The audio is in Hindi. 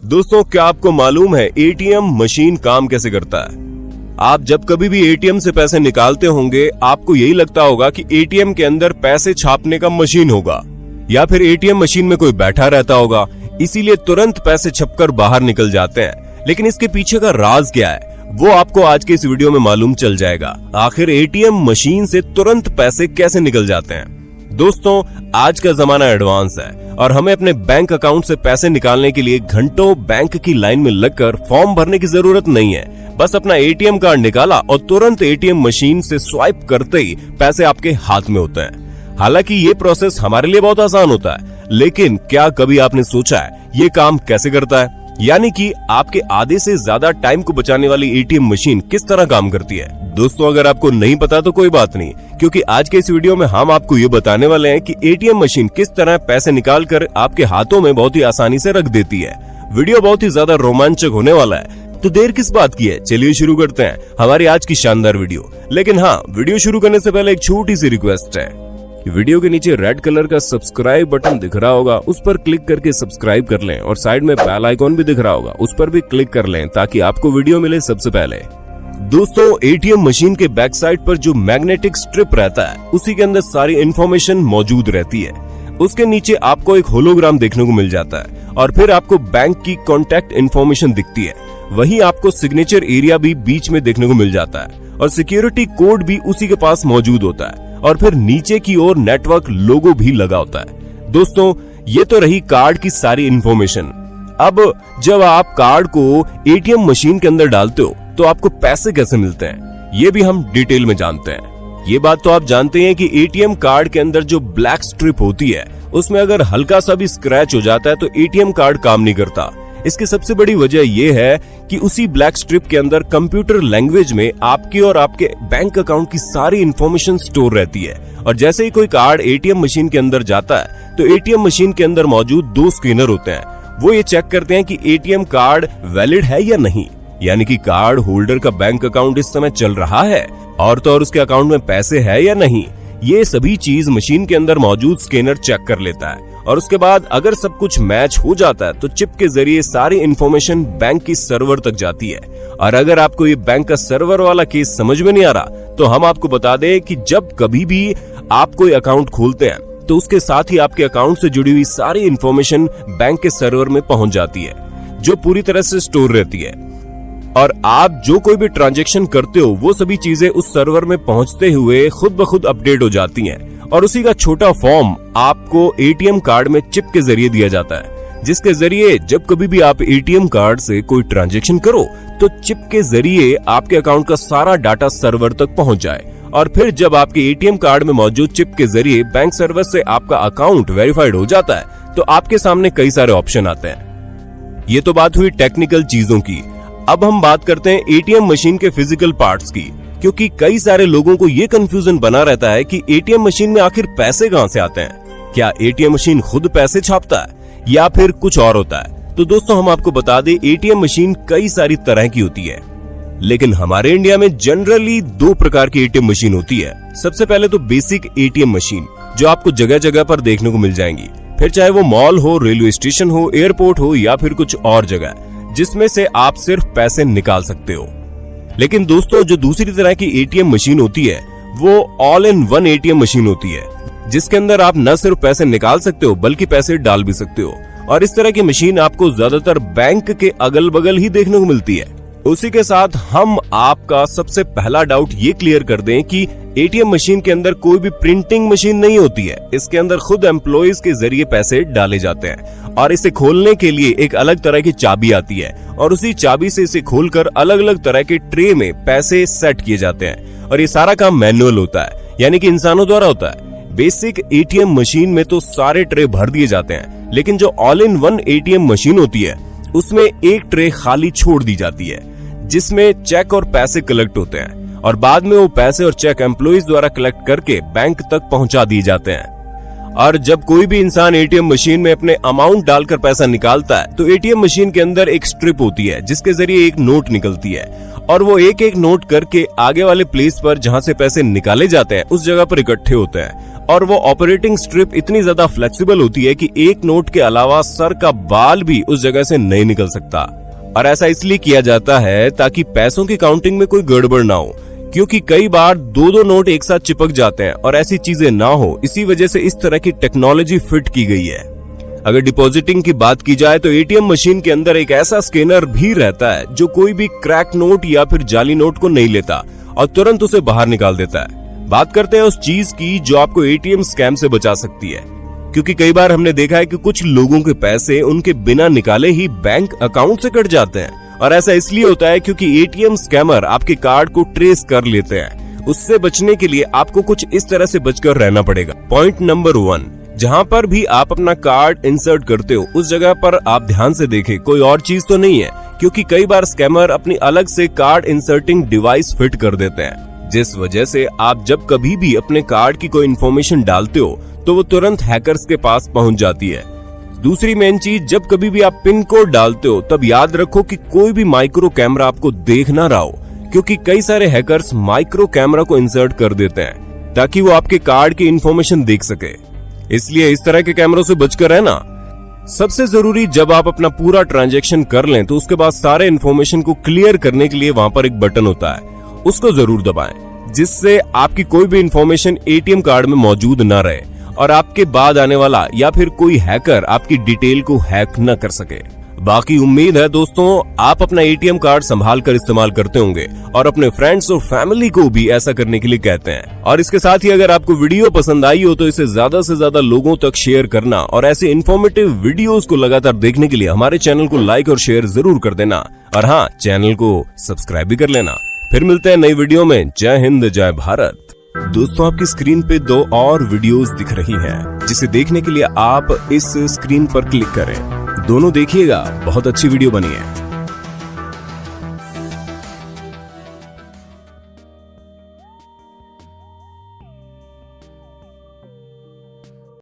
दोस्तों, क्या आपको मालूम है एटीएम मशीन काम कैसे करता है? आप जब कभी भी एटीएम से पैसे निकालते होंगे, आपको यही लगता होगा कि एटीएम के अंदर पैसे छापने का मशीन होगा या फिर एटीएम मशीन में कोई बैठा रहता होगा, इसीलिए तुरंत पैसे छपकर बाहर निकल जाते हैं। लेकिन इसके पीछे का राज क्या है, वो आपको आज के इस वीडियो में मालूम चल जाएगा। आखिर एटीएम मशीन से तुरंत पैसे कैसे निकल जाते हैं? दोस्तों, आज का जमाना एडवांस है और हमें अपने बैंक अकाउंट से पैसे निकालने के लिए घंटों बैंक की लाइन में लगकर फॉर्म भरने की जरूरत नहीं है। बस अपना एटीएम कार्ड निकाला और तुरंत एटीएम मशीन से स्वाइप करते ही पैसे आपके हाथ में होते हैं। हालांकि ये प्रोसेस हमारे लिए बहुत आसान होता है, लेकिन क्या कभी आपने सोचा है ये काम कैसे करता है? यानी कि आपके आधे से ज्यादा टाइम को बचाने वाली एटीएम मशीन किस तरह काम करती है? दोस्तों, अगर आपको नहीं पता तो कोई बात नहीं, क्योंकि आज के इस वीडियो में हम आपको ये बताने वाले हैं कि एटीएम मशीन किस तरह पैसे निकाल कर आपके हाथों में बहुत ही आसानी से रख देती है। वीडियो बहुत ही ज्यादा रोमांचक होने वाला है, तो देर किस बात की है, चलिए शुरू करते हैं हमारी आज की शानदार वीडियो। लेकिन हाँ, वीडियो शुरू करने से पहले एक छोटी सी रिक्वेस्ट है। वीडियो के नीचे रेड कलर का सब्सक्राइब बटन दिख रहा होगा, उस पर क्लिक करके सब्सक्राइब कर लें और साइड में बेल आइकॉन भी दिख रहा होगा, उस पर भी क्लिक कर लें ताकि आपको वीडियो मिले सबसे पहले। दोस्तों, एटीएम मशीन के बैक साइड पर जो मैग्नेटिक स्ट्रिप रहता है, उसी के अंदर सारी इंफॉर्मेशन मौजूद रहती है। उसके नीचे आपको एक होलोग्राम देखने को मिल जाता है और फिर आपको बैंक की कॉन्टैक्ट इंफॉर्मेशन दिखती है। वहीं आपको सिग्नेचर एरिया भी बीच में देखने को मिल जाता है और सिक्योरिटी कोड भी उसी के पास मौजूद होता है और फिर नीचे की ओर नेटवर्क लोगो भी लगा होता है। दोस्तों, ये तो रही कार्ड की सारी इंफॉर्मेशन। अब जब आप कार्ड को एटीएम मशीन के अंदर डालते हो तो आपको पैसे कैसे मिलते हैं, ये भी हम डिटेल में जानते हैं। ये बात तो आप जानते हैं कि एटीएम कार्ड के अंदर जो ब्लैक स्ट्रिप होती है, उसमें अगर हल्का सा भी स्क्रैच हो जाता है तो एटीएम कार्ड काम नहीं करता। इसकी सबसे बड़ी वजह यह है कि उसी ब्लैक स्ट्रिप के अंदर कंप्यूटर लैंग्वेज में आपकी और आपके बैंक अकाउंट की सारी इंफॉर्मेशन स्टोर रहती है। और जैसे ही कोई कार्ड एटीएम मशीन के अंदर जाता है तो एटीएम मशीन के अंदर मौजूद 2 स्कैनर होते हैं। वो ये चेक करते हैं कि एटीएम कार्ड वैलिड है या नहीं, यानी कि कार्ड होल्डर का बैंक अकाउंट इस समय चल रहा है और तो और उसके अकाउंट में पैसे है या नहीं। ये सभी चीज मशीन के अंदर मौजूद स्कैनर चेक कर लेता है और उसके बाद अगर सब कुछ मैच हो जाता है तो चिप के जरिए सारी इंफॉर्मेशन बैंक की सर्वर तक जाती है। और अगर आपको ये बैंक का सर्वर वाला केस समझ में नहीं आ रहा तो हम आपको बता दें कि जब कभी भी आप कोई अकाउंट खोलते हैं तो उसके साथ ही आपके अकाउंट से जुड़ी हुई सारी इंफॉर्मेशन बैंक के सर्वर में पहुंच जाती है, जो पूरी तरह से स्टोर रहती है। और आप जो कोई भी ट्रांजैक्शन करते हो वो सभी चीजें उस सर्वर में पहुंचते हुए खुद ब खुद अपडेट हो जाती हैं और उसी का छोटा फॉर्म आपको एटीएम कार्ड में चिप के जरिए दिया जाता है, जिसके जरिए जब कभी भी आप एटीएम कार्ड से कोई ट्रांजैक्शन करो तो चिप के जरिए आपके अकाउंट का सारा डाटा सर्वर तक पहुंच जाए। और फिर जब आपके एटीएम कार्ड में मौजूद चिप के जरिए बैंक सर्वर से आपका अकाउंट वेरीफाइड हो जाता है तो आपके सामने कई सारे ऑप्शन आते हैं। ये तो बात हुई टेक्निकल चीजों की। अब हम बात करते हैं एटीएम मशीन के फिजिकल पार्ट्स की, क्योंकि कई सारे लोगों को ये कंफ्यूजन बना रहता है कि एटीएम मशीन में आखिर पैसे कहां से आते हैं। क्या एटीएम मशीन खुद पैसे छापता है या फिर कुछ और होता है? तो दोस्तों, हम आपको बता दें एटीएम मशीन कई सारी तरह की होती है, लेकिन हमारे इंडिया में जनरली 2 प्रकार की एटीएम मशीन होती है। सबसे पहले तो बेसिक एटीएम मशीन, जो आपको जगह जगह पर देखने को मिल जाएंगी, फिर चाहे वो मॉल हो, रेलवे स्टेशन हो, एयरपोर्ट हो या फिर कुछ और जगह, जिसमें से आप सिर्फ पैसे निकाल सकते हो। लेकिन दोस्तों, जो दूसरी तरह की एटीएम मशीन होती है वो all in one ATM machine होती है, जिसके अंदर आप न सिर्फ पैसे निकाल सकते हो बल्कि पैसे डाल भी सकते हो। और इस तरह की मशीन आपको ज्यादातर बैंक के अगल बगल ही देखने को मिलती है। उसी के साथ हम आपका सबसे पहला डाउट ये क्लियर कर दें कि एटीएम मशीन के अंदर कोई भी प्रिंटिंग मशीन नहीं होती है। इसके अंदर खुद एम्प्लॉइज के जरिए पैसे डाले जाते हैं और इसे खोलने के लिए एक अलग तरह की चाबी आती है और उसी चाबी से इसे खोलकर अलग अलग तरह के ट्रे में पैसे सेट किए जाते हैं। और ये सारा काम मैनुअल होता है, यानी कि इंसानों द्वारा होता है। बेसिक एटीएम मशीन में तो सारे ट्रे भर दिए जाते हैं, लेकिन जो all in one ATM machine होती है उसमें एक ट्रे खाली छोड़ दी जाती है, जिसमें चेक और पैसे कलेक्ट होते हैं और बाद में वो पैसे और चेक एम्प्लॉइज द्वारा कलेक्ट करके बैंक तक पहुंचा दिए जाते हैं। और जब कोई भी इंसान एटीएम मशीन में अपने अमाउंट डालकर पैसा निकालता है तो एटीएम मशीन के अंदर एक स्ट्रिप होती है, जिसके जरिए एक नोट निकलती है और वो एक एक नोट करके आगे वाले प्लेस पर जहां से पैसे निकाले जाते हैं उस जगह पर इकट्ठे होते हैं और वो ऑपरेटिंग स्ट्रिप इतनी ज्यादा फ्लेक्सिबल होती है कि एक नोट के अलावा सर का बाल भी उस जगह से नहीं निकल सकता। और ऐसा इसलिए किया जाता है ताकि पैसों की काउंटिंग में कोई गड़बड़ ना हो, क्योंकि कई बार दो नोट एक साथ चिपक जाते हैं और ऐसी चीजें ना हो, इसी वजह से इस तरह की टेक्नोलॉजी फिट की गई है। अगर डिपॉजिटिंग की बात की जाए तो एटीएम मशीन के अंदर एक ऐसा स्कैनर भी रहता है जो कोई भी क्रैक नोट या फिर जाली नोट को नहीं लेता और तुरंत उसे बाहर निकाल देता है। बात करते हैं उस चीज की जो आपको एटीएम स्कैम से बचा सकती है, क्योंकि कई बार हमने देखा है कि कुछ लोगों के पैसे उनके बिना निकाले ही बैंक अकाउंट से कट जाते हैं। और ऐसा इसलिए होता है क्योंकि एटीएम स्कैमर आपके कार्ड को ट्रेस कर लेते हैं। उससे बचने के लिए आपको कुछ इस तरह से बचकर रहना पड़ेगा। पॉइंट नंबर 1, जहां पर भी आप अपना कार्ड इंसर्ट करते हो उस जगह पर आप ध्यान से देखें कोई और चीज तो नहीं है, क्योंकि कई बार स्कैमर अपनी अलग से कार्ड इंसर्टिंग डिवाइस फिट कर देते हैं, जिस वजह से आप जब कभी भी अपने कार्ड की कोई इन्फॉर्मेशन डालते हो तो वो तुरंत हैकर्स के पास पहुंच जाती है। दूसरी मेन चीज, जब कभी भी आप पिन कोड डालते हो तब याद रखो कि कोई भी माइक्रो कैमरा आपको देख ना रहा हो, क्योंकि कई सारे हैकर्स माइक्रो कैमरा को इंसर्ट कर देते हैं ताकि वो आपके कार्ड की इंफॉर्मेशन देख सके। इसलिए इस तरह के कैमरों से बचकर रहना। सबसे जरूरी, जब आप अपना पूरा ट्रांजैक्शन कर लें तो उसके बाद सारे इंफॉर्मेशन को क्लियर करने के लिए वहां पर एक बटन होता है, उसको जरूर दबाएं, जिससे आपकी कोई भी इंफॉर्मेशन एटीएम कार्ड में मौजूद ना रहे और आपके बाद आने वाला या फिर कोई हैकर आपकी डिटेल को हैक न कर सके। बाकी उम्मीद है दोस्तों आप अपना एटीएम कार्ड संभाल कर इस्तेमाल करते होंगे और अपने फ्रेंड्स और फैमिली को भी ऐसा करने के लिए कहते हैं। और इसके साथ ही अगर आपको वीडियो पसंद आई हो तो इसे ज्यादा से ज्यादा लोगों तक शेयर करना और ऐसे इन्फॉर्मेटिव वीडियोस को लगातार देखने के लिए हमारे चैनल को लाइक और शेयर जरूर कर देना। और हाँ, चैनल को सब्सक्राइब भी कर लेना। फिर मिलते हैं नई वीडियो में। जय हिंद, जय भारत। दोस्तों आपकी स्क्रीन पे 2 और वीडियोस दिख रही हैं, जिसे देखने के लिए आप इस स्क्रीन पर क्लिक करें। दोनों देखिएगा, बहुत अच्छी वीडियो बनी है।